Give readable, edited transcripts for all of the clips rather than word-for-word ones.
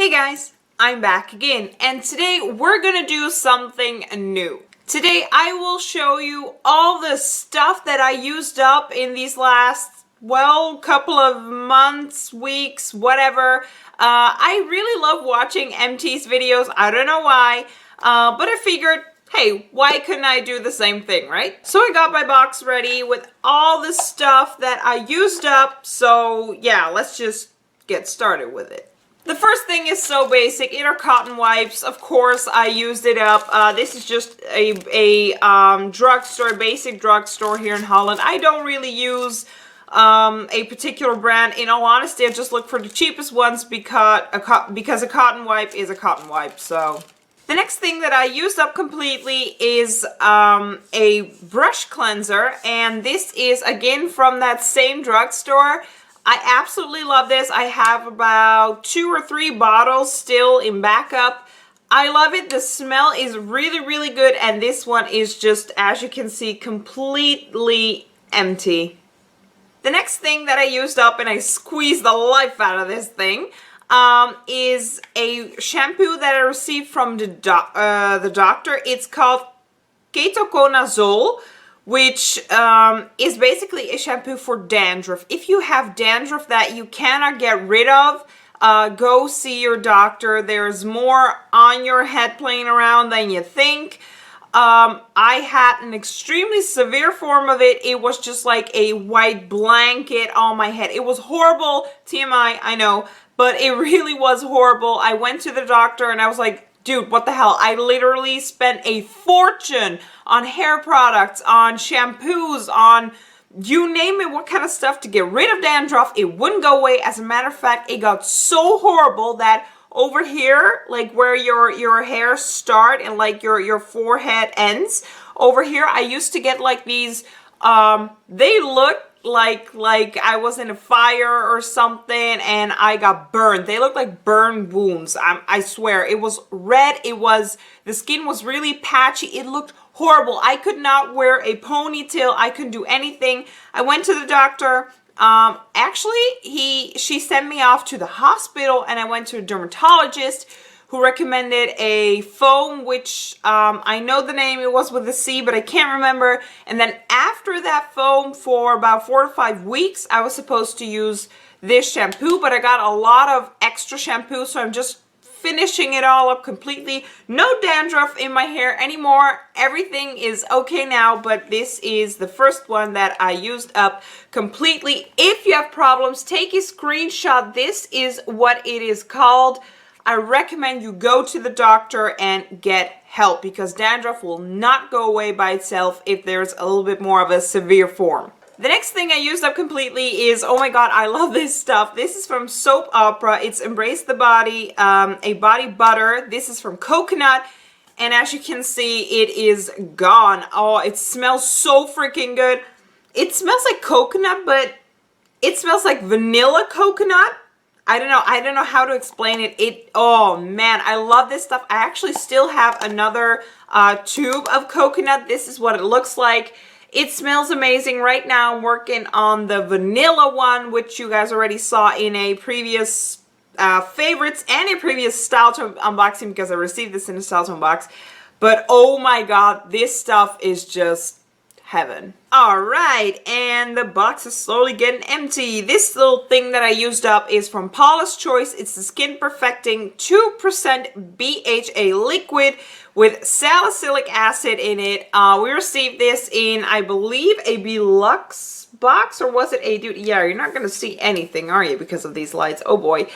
Hey guys, I'm back again, and today we're gonna do something new. Today I will show you all the stuff that I used up in these last, well, couple of months, weeks, whatever. I really love watching Empties videos, I don't know why, but I figured, hey, why couldn't I do the same thing, right? So I got my box ready with all the stuff that I used up, so yeah, let's just get started with it. The first thing is so basic. Inner cotton wipes. Of course, I used it up. This is just a drugstore, basic drugstore here in Holland. I don't really use a particular brand. In all honesty, I just look for the cheapest ones because a cotton wipe is a cotton wipe. So the next thing that I used up completely is a brush cleanser, and this is again from that same drugstore. I absolutely love this. I have about 2 or 3 bottles still in backup. I love it. The smell is really good, and this one is just, as you can see, completely empty. The next thing that I used up, and I squeezed the life out of this thing, is a shampoo that I received from the doctor. It's called ketoconazole, which is basically a shampoo for dandruff. If you have dandruff that you cannot get rid of, go see your doctor. There's more on your head playing around than you think. I had an extremely severe form of it. It was just like a white blanket on my head. It was horrible. TMI, I know, but it really was horrible. I went to the doctor and I was like, dude, what the hell? I literally spent a fortune on hair products, on shampoos, on you name it, what kind of stuff to get rid of dandruff. It wouldn't go away. As a matter of fact, it got so horrible that over here, like where your hairs start and like your forehead ends, over here, I used to get like these, they look like I was in a fire or something and I got burned. They look like burn wounds. I swear. It was red. The skin was really patchy. It looked horrible. I could not wear a ponytail. I couldn't do anything. I went to the doctor. Actually, she sent me off to the hospital, and I went to a dermatologist who recommended a foam, which I know the name, it was with a C, but I can't remember. And then after that foam, for about 4 to 5 weeks, I was supposed to use this shampoo, but I got a lot of extra shampoo, so I'm just finishing it all up completely. No dandruff in my hair anymore. Everything is okay now, but this is the first one that I used up completely. If you have problems, take a screenshot. This is what it is called. I recommend you go to the doctor and get help because dandruff will not go away by itself if there's a little bit more of a severe form. The next thing I used up completely is, oh my god, I love this stuff. This is from Soap Opera. It's Embrace the Body, a body butter. This is from coconut, and as you can see, it is gone. Oh, it smells so freaking good. It smells like coconut, but it smells like vanilla coconut. I don't know how to explain it. Oh man, I love this stuff. I actually still have another tube of coconut. This is what it looks like. It smells amazing. Right now I'm working on the vanilla one, which you guys already saw in a previous favorites and a previous StyleTone unboxing because I received this in a StyleTone box. But oh my god, this stuff is just heaven. Alright, and the box is slowly getting empty. This little thing that I used up is from Paula's Choice. It's the Skin Perfecting 2% BHA liquid with salicylic acid in it. We received this in, I believe, a Deluxe box, or was it a dude? Yeah, you're not going to see anything, are you, because of these lights? Oh boy.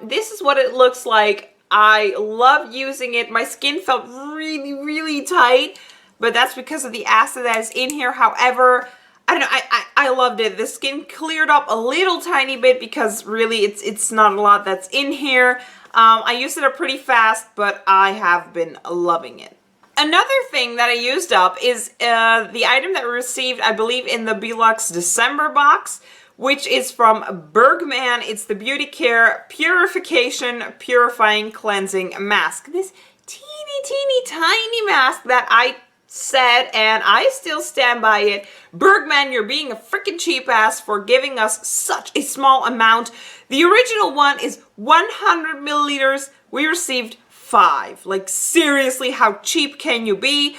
This is what it looks like. I love using it. My skin felt really tight, but that's because of the acid that is in here. However, I don't know, I loved it. The skin cleared up a little tiny bit because really it's not a lot that's in here. I used it up pretty fast, but I have been loving it. Another thing that I used up is the item that we received, I believe, in the Deluxe December box, which is from Bergman. It's the Beauty Care Purification Purifying Cleansing Mask. This teeny tiny mask that I said, and I still stand by it, Bergman, you're being a freaking cheap ass for giving us such a small amount. The original one is 100 milliliters. We received 5. Like, seriously, how cheap can you be?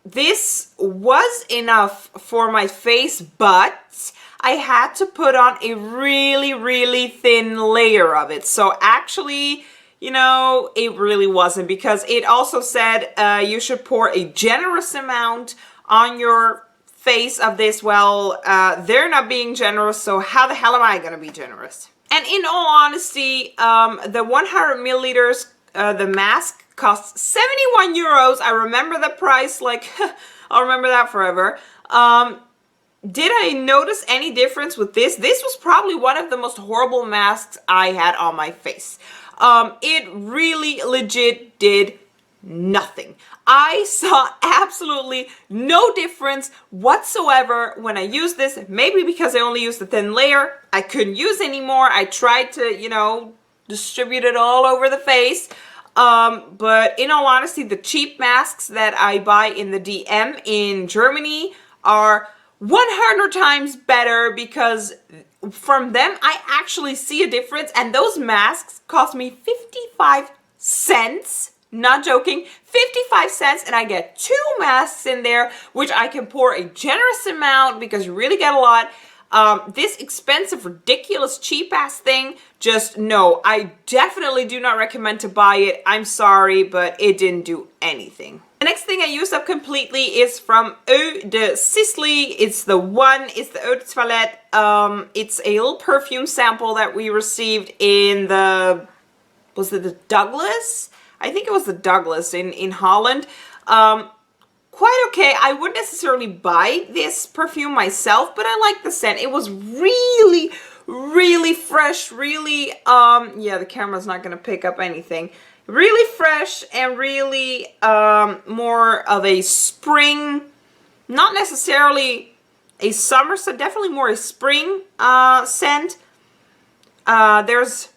This was enough for my face, but I had to put on a really, really thin layer of it. So actually, you know, it really wasn't, because it also said you should pour a generous amount on your face of this. Well, they're not being generous, so how the hell am I going to be generous? And in all honesty, the 100 milliliters, the mask costs 71 euros. I remember the price, like, I'll remember that forever. Did I notice any difference with this? This was probably one of the most horrible masks I had on my face. It really legit did nothing. I saw absolutely no difference whatsoever when I used this. Maybe because I only used the thin layer, I couldn't use anymore. I tried to, you know, distribute it all over the face. But in all honesty, the cheap masks that I buy in the DM in Germany are 100 times better, because from them I actually see a difference, and those masks cost me 55 cents. Not joking, 55 cents, and I get 2 masks in there, which I can pour a generous amount because you really get a lot. This expensive, ridiculous, cheap-ass thing, just no. I definitely do not recommend to buy it. I'm sorry, but it didn't do anything. The next thing I used up completely is from Eau de Sicily. It's the Eau de Toilette. It's a little perfume sample that we received in the, was it the Douglas? I think it was the Douglas in Holland. Quite okay. I wouldn't necessarily buy this perfume myself, but I like the scent. It was really, really fresh, really, yeah, the camera's not going to pick up anything. Really fresh and really more of a spring, not necessarily a summer scent, definitely more a spring scent. There's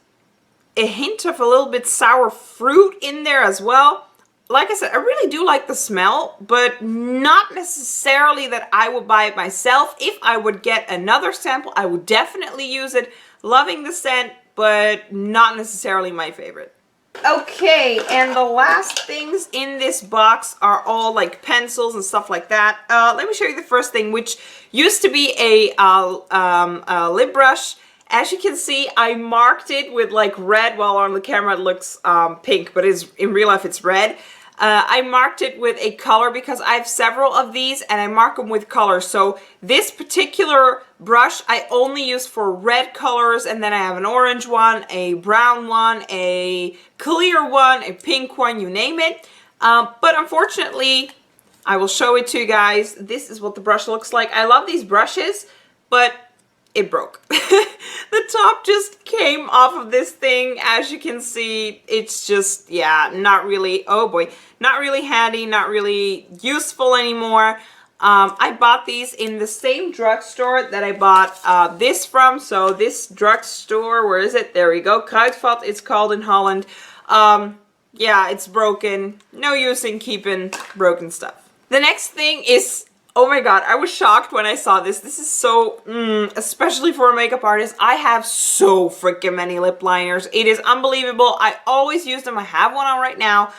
a hint of a little bit sour fruit in there as well. Like I said, I really do like the smell, but not necessarily that I would buy it myself. If I would get another sample, I would definitely use it. Loving the scent, but not necessarily my favorite. Okay, and the last things in this box are all like pencils and stuff like that. Let me show you the first thing, which used to be a lip brush. As you can see, I marked it with like red. Well, on the camera it looks pink, but in real life it's red. I marked it with a color because I have several of these and I mark them with color. So this particular brush I only use for red colors, and then I have an orange one, a brown one, a clear one, a pink one, you name it. But unfortunately, I will show it to you guys. This is what the brush looks like. I love these brushes, but it broke. The top just came off of this thing. As you can see, it's just, yeah, not really, oh boy, not really handy, not really useful anymore. I bought these in the same drugstore that I bought this from. So this drugstore, where is it? There we go. Kruidvat, it's called in Holland. Yeah, it's broken. No use in keeping broken stuff. The next thing is, oh my god, I was shocked when I saw this. This is so, especially for a makeup artist. I have so freaking many lip liners. It is unbelievable. I always use them. I have one on right now.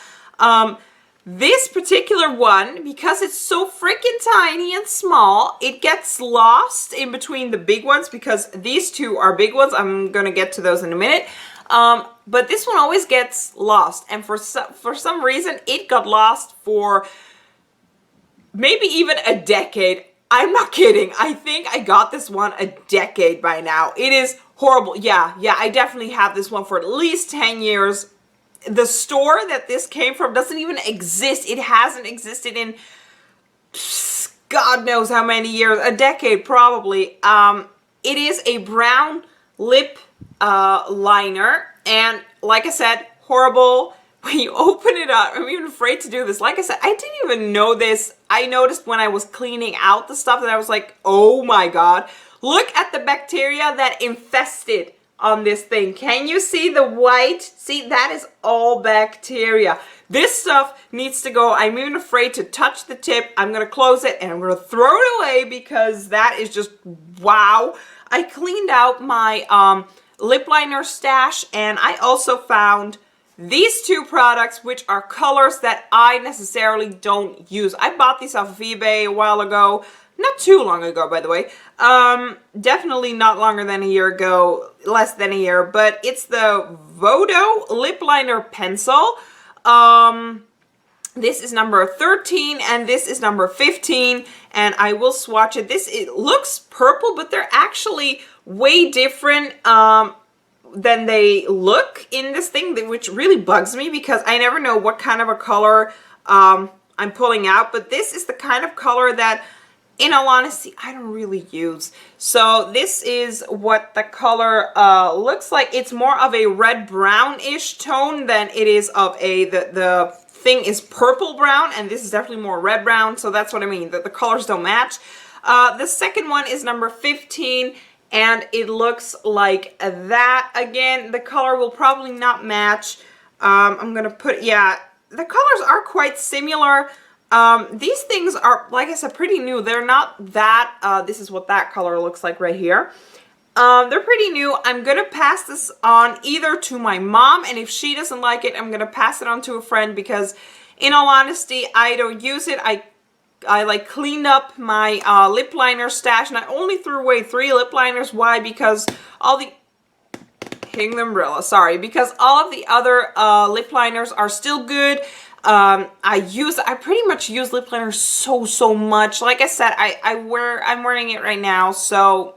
This particular one, because it's so freaking tiny and small, it gets lost in between the big ones, because these two are big ones. I'm going to get to those in a minute. But this one always gets lost. And for some reason, it got lost for maybe even a decade. I'm not kidding. I think I got this one a decade by now. It is horrible. Yeah, I definitely have this one for at least 10 years. The store that this came from doesn't even exist. It hasn't existed in God knows how many years. A decade, probably. It is a brown lip liner. And like I said, horrible. When you open it up, I'm even afraid to do this. Like I said, I didn't even know this. I noticed when I was cleaning out the stuff that I was like, oh my god. Look at the bacteria that infested on this thing. Can you see the white? See, that is all bacteria. This stuff needs to go. I'm even afraid to touch the tip. I'm going to close it and I'm going to throw it away because that is just wow. I cleaned out my lip liner stash, and I also found these two products, which are colors that I necessarily don't use. I bought these off of eBay a while ago. Not too long ago, by the way. Definitely not longer than a year ago, less than a year, but it's the Vodo Lip Liner Pencil. This is number 13 and this is number 15, and I will swatch it. It looks purple, but they're actually way different than they look in this thing, which really bugs me because I never know what kind of a color I'm pulling out, but this is the kind of color that, in all honesty, I don't really use. So this is what the color looks like. It's more of a red brownish tone than it is of the thing is purple brown, and this is definitely more red brown, so that's what I mean, that the colors don't match. The second one is number 15, and it looks like that. Again, the color will probably not match. I'm gonna put, yeah, the colors are quite similar. These things are, like I said, pretty new. They're not that, this is what that color looks like right here. They're pretty new. I'm gonna pass this on either to my mom, and if she doesn't like it, I'm gonna pass it on to a friend because, in all honesty, I don't use it. I like cleaned up my lip liner stash, and I only threw away 3 lip liners. Why? Because all the hitting the umbrella, sorry, because all of the other lip liners are still good. I pretty much use lip liners so much. Like I said, I'm wearing it right now, so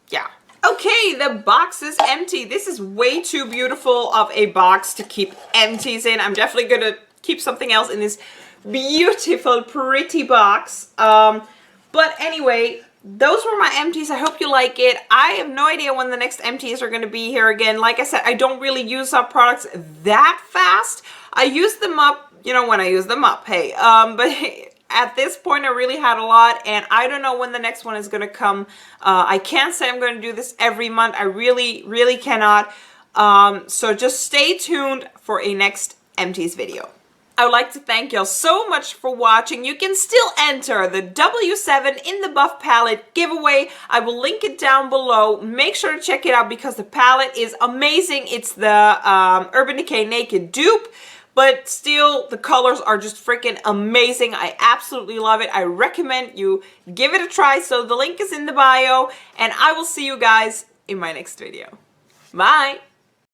yeah. Okay, the box is empty. This is way too beautiful of a box to keep empties in. I'm definitely gonna keep something else in this beautiful, pretty box. But anyway, those were my empties. I hope you like it. I have no idea when the next empties are going to be here again. Like I said, I don't really use up products that fast. I use them up, you know, when I use them up, hey. But at this point, I really had a lot, and I don't know when the next one is going to come. I can't say I'm going to do this every month. I really cannot. So just stay tuned for a next empties video. I would like to thank y'all so much for watching. You can still enter the W7 in the Buff palette giveaway. I will link it down below. Make sure to check it out because the palette is amazing. It's the Urban Decay Naked dupe, but still the colors are just freaking amazing. I absolutely love it. I recommend you give it a try. So the link is in the bio, and I will see you guys in my next video. Bye!